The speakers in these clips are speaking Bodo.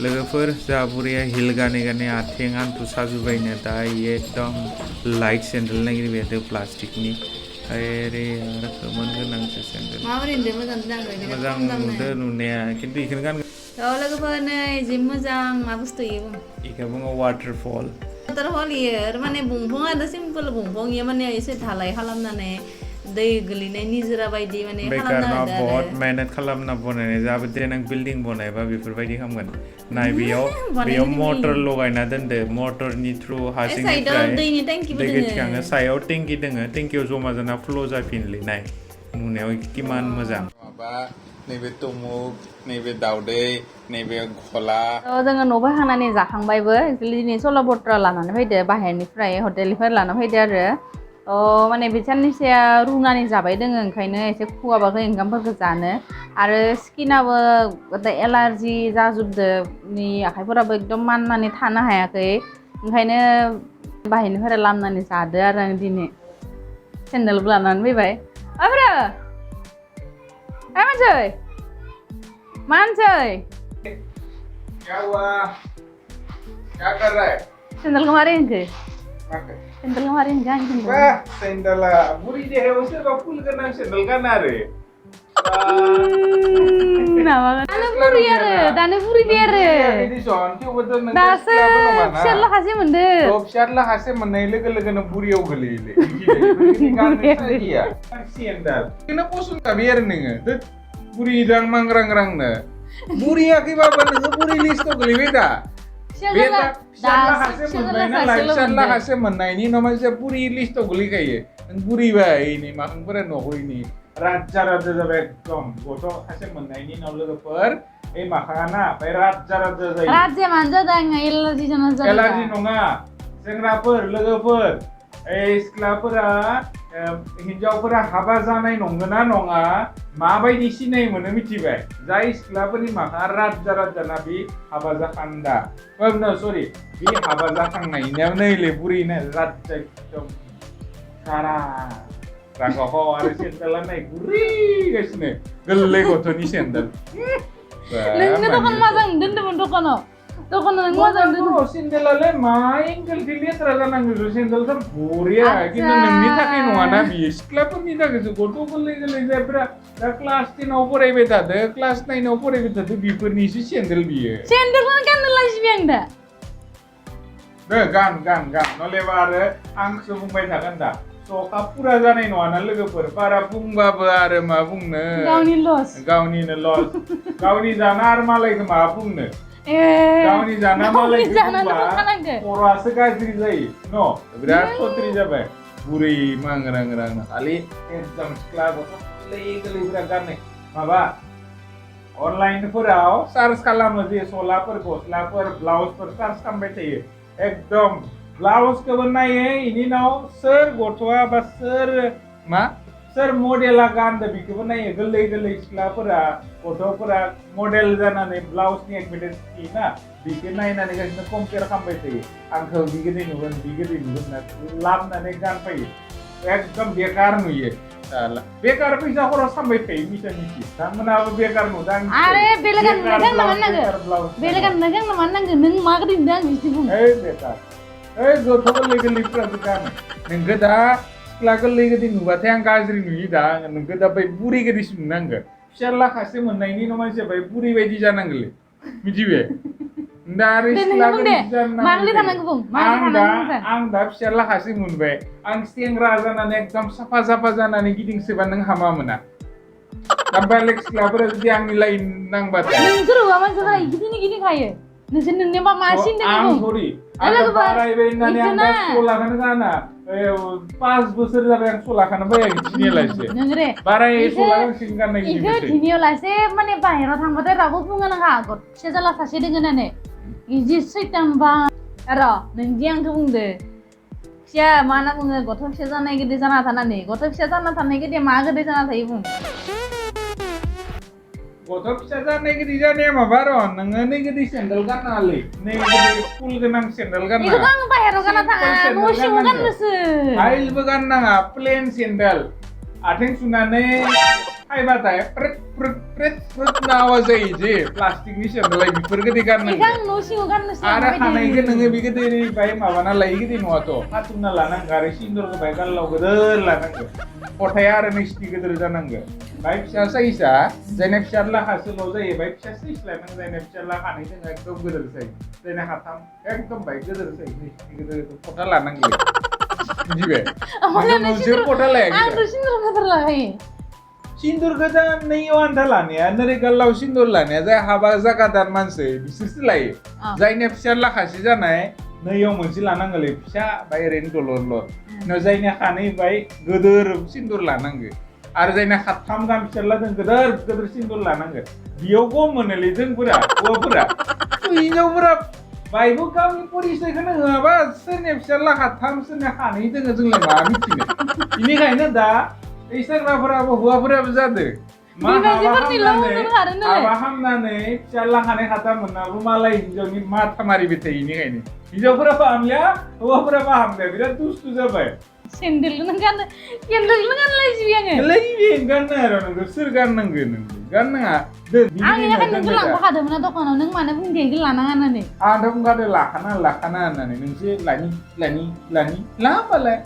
लोगोफोर जा बुरिया हिल गाने गाने आथिं हान्थु साजुबायनो दा एकदम लाइट सेन्देल नागिरबाय प्लास्टिकनि आरे आरो खोमोन गोनांसो सेन्देल माबोरै होनदों मोजां जादों मोजां नुदों नुनाया खिन्थु इखौनो गान लोगोफोर नै जि मोजां मा बुस्थु इयो बुं इखौ बुङो वाटारफल इयो माने बुंफां आरो सिम्पोल बुंफां इयो माने एसे धालाय खालामनानै दै गोलैनाय निजोरा बायदि माने खालामना होदो आरो बहुत मेहनत खालामना बनायनाय जाबो देनां बिल्डिं बनायबा बेफोरबायदि खालामगोन नाय बेयाव मटर लगायना दोनदो मटरनि थ्रु हासिंनिफ्राय दै थिखाङो सायाव टेंकि दोङो टेंकियाव जमा जाना फ्ल' जाफिनलै नाय नुनायाव किमान मोजां माबा नैबे तमुक नैबे दाउदै नैबे घला जोङो न' बायखांनानै जाखांबायबो दिनै सल'बत्रा लानानै फैदो बाहेरनिफ्राय हटेलनिफ्राय लाना फैदो आरो माने बे साननैसोआ रुनानै जाबाय दोङो ओंखायनो एसे खुवाबाखै ओंखामफोरखौ जानो आरो स्किनाबो एलार्जि जाजोबदो नि आखाइफोराबो एकदम माननानै थानो हायाखै ओंखायनो बाहेरनिफ्राय लामनानै जादो आरो आं दिनै सेन्देलबो लानानै फैबाय आब्रा मानसै क्या हुआ क्या कर रहा है सेन्देल को मारे इनके सेन्देल को मारे इनके सेन्देल बुरी दे है उसे फुल करना सेन्देल का ना रे दानो बुरि दे आरो दासो फिसाला खासे मोनदो फिसाला खासे मोननाय लोगो लोगोनो बुरियाव गोलैयोलै सेन्देल बेनो पसन्द जाबाय आरो नोङो बुरि रां मांग्रां रांनो बुरियाखैबाबो नोङो बुरि लिस्टआव गोलैबाय दा फिसाला खासे मोननाय नालाय फिसाला खासे मोननायनि उनाव मानसिया बुरि लिस्टआव गोलैखायो नों बुरिबाय नै माखांफोरा न'खरनि राजा जाबाय एकदम गथ' खासे मोननायनि उनाव लोगोफोर माखाङा ना ओमफ्राय राजा जायो राजा मानो जादों एलार्जि जाना जादों एलार्जि नङा सेंग्राफोर लोगोफोर सिख्लाफोरा हिन्जावफोरा हाबा जानाय नंगौना नङा माबायदि सिनाय मोनो मिथिबाय जाय सिख्लाफोरनि माखा राजा ना बे हाबा जाखान्दा सरि बे हाबा जाखांनायनियाव नैले बुरैनो राजा एकदम कारा रागाव आरो सेन्देला नाय गुरैगासिनो गोरलै गथ'नि सेन्देल नोंनो दखान मोजां दोन्दोंमोन दखानाव नों मोजां दोन्दों सेन्देलालाय मा एंगेलखै लेथ्रा जानांगौ सेन्देलखौ बरिया खिन्थु नोंनि थाखाय नङाना बियो सिख्लाफोरनि थाखायसो गथ' गोरलै जायफोरा दा क्लास 10 आव फरायबाय थादो क्लास 9 आव फरायबाय थादो बेफोरनिसो सेन्देल बियो सेन्देलखौनो गाननो लाजिबाय आं दा गान नलेबा आरो आंसो बुंबाय थागोन दा सका पुरा जानाय नङाना लोगोफोर बारा बुंबाबो आरो मा बुंनो गावनिनो लस गावनि जाना आरो मालायखौ मा बुंनो गावनि जाना मालायखौ बुंबा खर'आसो गाज्रि जायो न बिराद खत्री जाबाय बुरै मांग्रां खालि एकदम सिख्ला गथ' गोरलैफोरा गाननाय माबा अनलाइनफोराव सार्च खालामो जे सलाफोर गस्लाफोर ब्लाउसफोर सार्च खालामबाय थायो एकदम ब्लाउसखौबो नायो इनि उनाव सोर गथ'आ बा सोर मडेला गानदो बेखौबो नायो गोरलै सिख्लाफोरा गथ'फोरा मडेल जानानै ब्लाउसनि एडभार्टाइज होयोना बेखौ नायनानै गासिनो कम्पेयार खालामबाय थायो आंखौ बिगोदै नुगोन होनना लाबोनानै गानफैयो एकदम बेकार नुयो बेकार फैसा खरस खालामबाय थायो मिसा बिथांमोनाबो बेकार नुदों आरे बेलेगान नांगौ नों मा गोदै नुदों आं बिदि बुं बेकार गथ' गोरलैफोराबो गानो नोंखौ दा सिख्ला गोरलै नुबाथाय आं गाज्रि नुयो दा नोंखौ दा बै बुरि गोदैसो नुनांगौ फिसाला खासे मोननायनि उनाव मानसिया बै बुरि बायदि जानांगौलै मिथिबाय दा आरो सिख्ला गोरलै आं दा फिसाला खासे मोनबाय आं सेंग्रा जानानै एकदम साफा जानानै गिदिंसोबा नों हामा मोना दा बेलेग सिख्लाफोरा जुदि आंनि लाइन नांबाथाय नोंसोर हौवा मानसिफोरा गिदिं खायो नोंसोर नोंनिबा मा सिनदों आं सरि आं बारायबाय होननानै आं दा सलाखौनो गाना 5 बोसोर जाबाय आं सलाखौनो बाया थिनियालासे बाराय सलाखौनो गाननाय इखौ थिनियालासे माने बाहेराव थांबाथाय रावबो बुङा नङा गथ'से जाला सासे दोङो होननानै इदि सैतानबा र' नोंदि आंखौ बुंदो फिसा मा होनना बुङो गथ' फिसा जानाय गोदै जाना थानानै गथ' फिसा जाना थानाय गोदै मा गोदै जाना थायो बुं गथ' फिसा जानाय गोदै जानाया माबा र' नोङो नै गोदै सेन्देल गाननाङालै नै गोदै फुल गोनां सेन्देल गाननाङा इखौ आं बाहेराव गानना थाङा न' सिङाव गाननोसो हाइलबो गाननाङा प्लेन सेन्देल आथिं सुनानै फायबाथाय फ्रुट फ्रेट फ्रुट नावा जायो जे प्लास्टिकनि सेन्देलाय बेफोरखौदि गाननांगौ इखां न' सिङाव गाननोसो आरो खानायखौ नोङो बेखौदिनिफ्राय माबाना लायो गिदि नङाथ' खाथुमना लानांगौ आरो सिन्दुरखौ बाय गानलाव गोदोर लानांगौ खथाया आरो नोंसिनि गोदोर जानांगौ बाय फिसा साइजआ जायना फिसा लाखासोल' जायो बाय फिसा साइज लानांगौ जायना फिसा लाखानै जोङो एकदम गोदोर साइज जायना हाथाम एकदम बाय गोदोर साइज नोंसिनि गोदोर खथा लानांगौ बुजिबाय नोंसोर खथा लायाखै आंथ' सिन्दुर गोदोर लाखायो सिन्दुर गोदान नैयाव आन्था लानाया नोरै गालाव सिन्दुर लानाया जाय हाबा जागादार मानसि बिसोरसो लायो जायना फिसा लाखासो जानाय नैयाव मोनसे लानांगोलै फिसा बाय ओरैनो दलर जायना खानै बाय गोदोर सिन्दुर लानांगो आरो जायना खाथाम गाहाम फिसाला जों गोदोर गोदोर सिन्दुर लानांगो बेयाव गम मोनोलै जोंफोरा हौवाफोरा हिनजावफोरा बायबो गावनि परिचयखौनो होआबा सोरनि फिसाला खाथाम सोरनि खानै दोङो जोंलाय मा मिथिनो बेनिखायनो दा सेंग्राफोराबो हौवाफोराबो जादों मा हाबा हामनानै फिसाला खानै खाथाम मोननाबो मालाय हिनजावनि माथा मारिबाय थायो बेनिखायनो हिनजावफोरा फाहामलिया हौवाफोरा फाहामलिया बिराद दुस्थु जाबाय सेन्देलखौनो गानलायजिबि आङो गाननो आरो नोंखौ सोर गाननांगो नोंखौ गाननाङा आं इनिखायनो नोंखौ लांफाखादोंमोन दखानाव नों मानो बुंदों लानाङा होननानै आंथ' बुंखादों लाखाना होननानै नोंसो लानि ला होमबालाय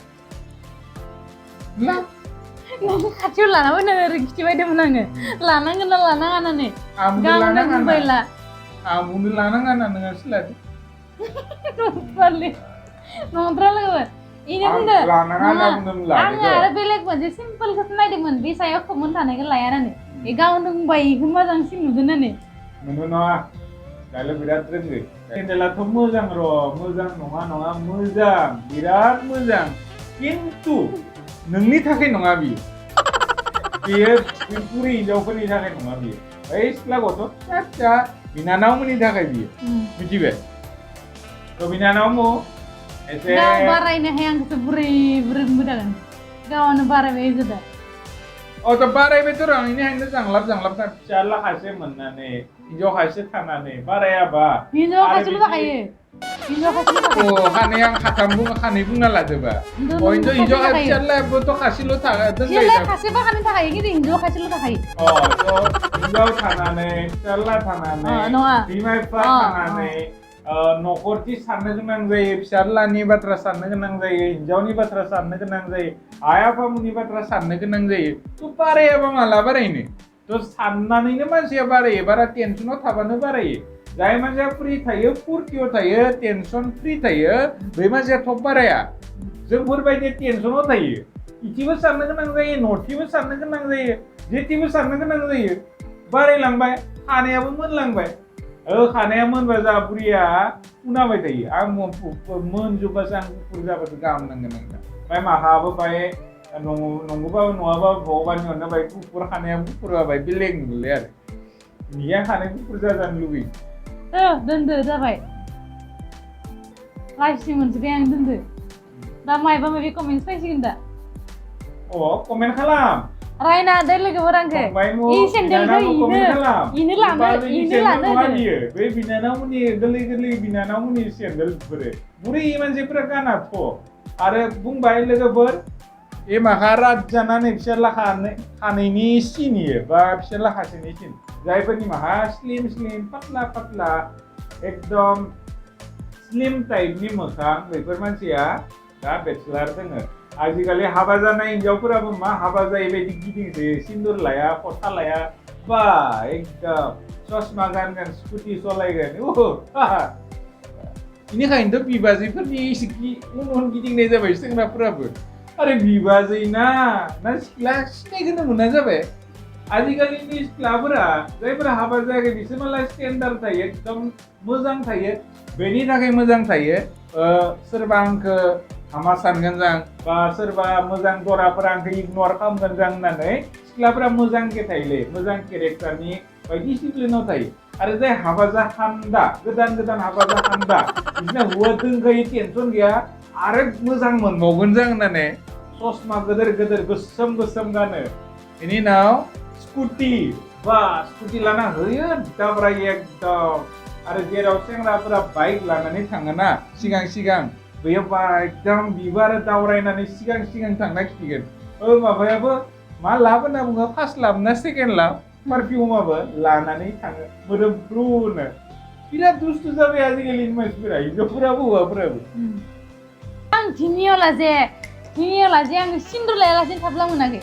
ला नों खाथियाव लाना फैनो ओरै खिथिबायदोंमोन आङो लानांगोन ना लानाङा होननानै गावनो बुंबायला आं बुंनो लानाङा होनना नोंहासो लादो नंद्रालोगो इनो बुंदो आङो आरो बेलेग मोनसे सिम्पोलखौसो नायदोंमोन बे सायाव खोमोन थानायखौ लाया होननानै बे गावनो बुंबाय इखौ मोजांसिन नुदों होननानै नंगौ नङा गायला बिराद रोंगो सेन्देलाथ' मोजां र' मोजां नङा मोजां बिराद मोजां खिन्थु नोंनि थाखाय नङा बेयो बुरि हिनजावफोरनि थाखाय नङा बेयो बै सिख्ला गथ' फिसा फिसा बिनानावमोननि थाखाय बियो मिथिबाय थ' बिनानावमो एसे गाव बारायनो हाया आंखौसो बुरै मोजां गावनो बारायबाय गोदा थ' बारायबायथ' र' बेनिखायनो जांलाब फिसा लाखासे मोननानै हिनजाव खायसे थानानै बारायाबा हिनजाव खायसेल' जाखायो खानै आं खानै बुंना लाजोबा हिनजाव खायसेयाबोथ' खासेल' खासेबा खानै थाखायो खिन्थु हिनजाव खायसेल' थाखायो हिनजाव थानानै फिसाला थानानै बिमा बिफा थानानै न'खरथि साननो गोनां जायो फिसालानि बाथ्रा साननो गोनां जायो हिनजावनि बाथ्रा साननो गोनां जायो आइ आफामोननि बाथ्रा साननो गोनां जायो थ' बारायाबा माला बारायनो थ' साननानैनो मानसिया बारायो बारा टेनसनाव थाबानो बारायो जाय मानसिया फ्रि थायो फुरथियाव थायो टेनसन फ्रि थायो बै मानसिया थब बाराया जोंफोरबायदि टेनसनाव थायो इथिबो साननो गोनां जायो न'थिबो साननो गोनां जायो जेथिबो साननो गोनां जायो बारायलांबाय खानायाबो मोनलांबाय खानाया मोनबा जा बुरिया उनाबाय थायो आं मोनजोबबासो आं गुफुर जाबासो गाहाम नांगोन आंना ओमफ्राय माहाबो बाय नंगौबाबो नङाबा भगबाननि अनना बाय गुफुर खानाया गुफुर जाबाय बेलेग नुलाय आरो निया खानाय गुफुर जाजानो लुबैयो दोनदो जाबाय लाइफसिम मोनजोबबाय आं दोनदो दा मायबा माबि कमेन्टस फैसिगोन दा कमेन्ट खालाम रायना दे लोगोफोर आंखौ इ सेन्देलखौ इनो लानो बै बिनानावमोननि गोरलै बिनानावमोननि सेन्देल बेफोरो बुरै मानसिफोरा गानाथ' आरो बुंबाय लोगोफोर माखा रात जानानै फिसाला खानैनि सिन इयो बा फिसाला खासेनि सिन जायफोरनि माहा स्लिम पातला एकदम स्लिम टाइपनि मोखां बेफोर मानसिया दा बेचलार दोङो आजिखालि हाबा जानाय हिनजावफोराबो मा हाबा जायैबायदि गिदिंसोयो सिन्दुर लाया खथा लाया बा एकदम चसमा गानगोन स्कुटि सालायगोन बेनिखायनोथ' बिबाजैफोरनि उन गिदिंनाय जाबाय सेंग्राफोराबो आरे बिबाजै ना सिख्ला सिनायखौनो मोना जाबाय आजिखालिनि सिख्लाफोरा जायफोरा हाबा जायाखै बिसोर मालाय स्टेन्डार्ड थायो एकदम मोजां थायो बेनि थाखाय मोजां थायो सोरबा आंखौ हामा सानगोन जां बा सोरबा मोजां दराफोरा आंखौ इगनर खालामगोन जां होननानै सिख्लाफोरा मोजांखे थायोलै मोजां केरेक्टारनि बाय डिसिप्लिनाव थायो आरो जाय हाबा जाखान्दा गोदान हाबा जाखान्दा बिदिनो हौवा दोनखायो टेनसन गैया आरो मोजां मोनबावगोन जां होननानै चसमा गोदोर गोसोम गानो बेनि उनाव स्कुटि लाना होयो दाब्रायो एकदम आरो जेराव सेंग्राफोरा बाइक लानानै थाङोना सिगां बैयाव एकदम बिबार दावरायनानै सिगां थांना खिथिगोन माबायाबो मा लाब होनना बुङो फार्स्ट लाब ना सेकेन्ड लाब पारफिउमाबो लानानै थाङो मोदोमफ्रुनो बिराद दुस्थु जाबाय आजिखालिनि मानसिफोरा हिनजावफोराबो हौवाफोराबो आं दिनियाव लाजे आङो सिन्दुर लायालासेनो थाब्ला मोनाखै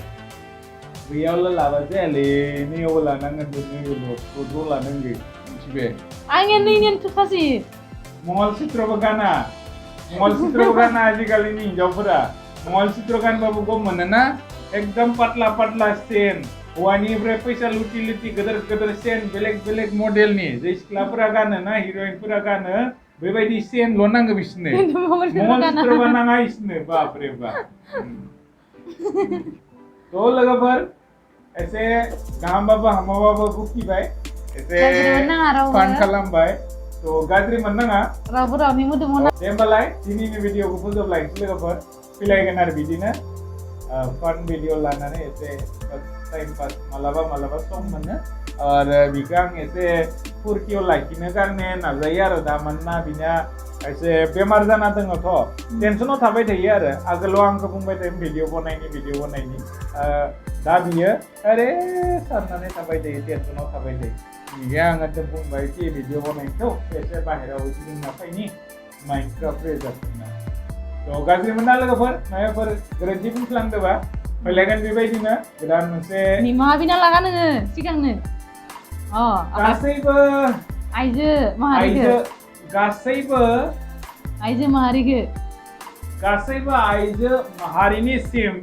बैयावल' लाबा जायालै नैयावबो लानांगोन नैयावल' लानांगोन मिथिबाय आंनिया नैनियानो थोखासै मंगलसूत्रबो गाना आजिखालिनि हिनजावफोरा मंगलसूत्र गानबाबो गम मोनोना एकदम पातला पातला सेन हौवानिफ्राय फैसा लुटि गोदोर सेन बेलेग मडेलनि जे सिख्लाफोरा गानो ना हिर'इनफोरा गानो बेबायदि सेनल' नांगौ बिसोरनो मंगलसूत्रबो नाङा बिसोरनो बापरे बाप तो लोगोफोर एसे गाहामबाबो हामाबाबो बुखिबाय एसे फान खालामबाय तो गाज्रि मोननाङा रावबो रावनि मोदोमाव दे होमबालाय दिनैनि भिडिअखौ फोजोबलायनोसै लोगोफोर फैलायगोन आरो बिदिनो फान भिडिअ लानानै एसे टाइम पास मालाबा सम मोनो आरो बिखौ आं एसे फुरथियाव लाखिनो कारने नाजायो आरो दा मानोना बिना एसे बेमार जाना दङथ' टेनसनाव थाबाय थायो आरो आगोलाव आंखौ बुंबाय थायो भिडिअ बनायनि दा बियो अरे साननानै थाबाय थायो टेनसनाव थाबाय थायो बियो आङो बुंबाय कि भिडिअ बनायनोथ' एसे बाहेराव गिदिंना फैनि माइन्डफ्रा फ्रेश जाथोंना थ' गाज्रि मोना लोगोफोर माबाफोर गोरोन्थि बुंफ्लांदोंबा फैलायगोन बेबायदिनो गोदान मोनसे निमाहा बिना लागा नोङो सिगांनो गासैबो आइजो माहारिखौ गासैबो आइजो माहारिनिसिम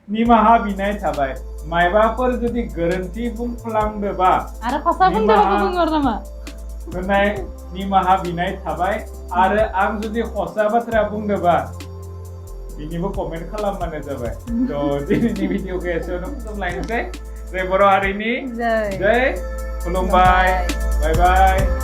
निमाहा बिनाय थाबाय मायबाफोर जुदि गोरोन्थि बुंफ्लांदोबा आरो खसा बुंदोंबा बुंहर नामा होनाय निमाहा बिनाय थाबाय आरो आं जुदि खसा बाथ्रा बुंदोंबा बिनिबो कमेन्ट खालामबानो जाबाय थ' दिनैनि भिडिअखौ एसेयावनो फोजोबलायनोसै जय बर' हारिनि जय खुलुमबाय बाय बाय